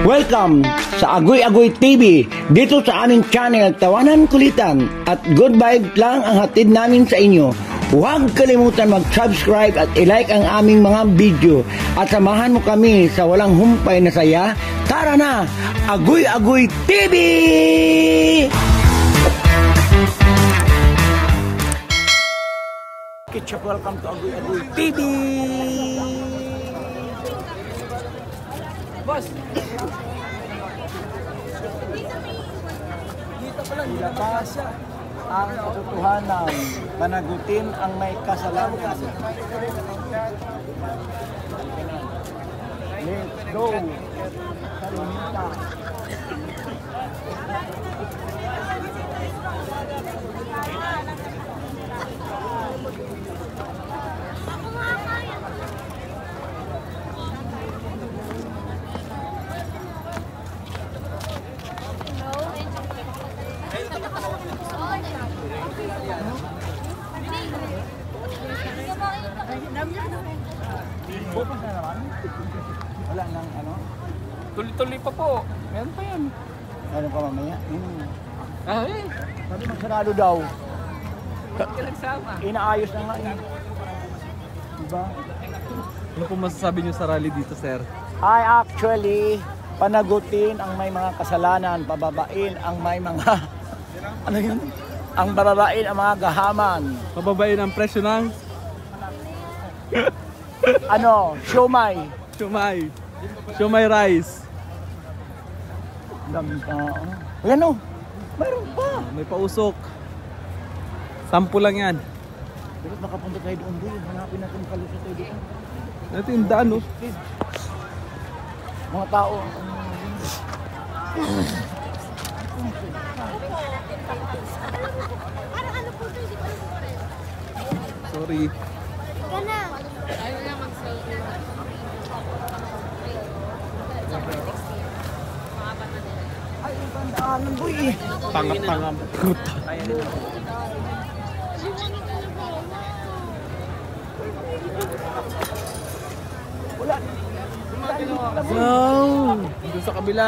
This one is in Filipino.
Welcome sa Agoy Agoy TV. Dito sa aming channel, tawanan kulitan at good vibe lang ang hatid namin sa inyo. Huwag kalimutan mag-subscribe at i-like ang aming mga video. At samahan mo kami sa walang humpay na saya. Tara na! Agoy Agoy TV! Ketchup, welcome to Agoy Agoy TV! Boss! Dito pala, nilabas ang katotohanan, panagutin ang may kasalanan. Let's go! Kalimita! Wala nang ano? Tuloy-tuloy pa po. Meron pa yan. Ano pa mamaya? Ay! Sabi magsarado daw. Ba't ka nagsama? Inaayos na nga eh. Diba? Ano po masasabi niyo sa rally dito, sir? Ay, actually, panagutin ang may mga kasalanan, pababain ang may mga... ano yun? Ang bababain ang mga gahaman. Pababain ang presyo ng Ano? Siomay. siomay. Siomay rice. Daming tao. Ayan o. Mayroon pa. May pausok. 10 lang yan. Dapat makapunta tayo doon doon. Hanapin natin kalusot tayo doon. Ito yung daan, no? Mga tao. Sorry. Ayaw na mag-selfie. Ay, ang tandaanan boy eh. Pangap-pangap. Puta. Wala. Wow! Doon sa kabila.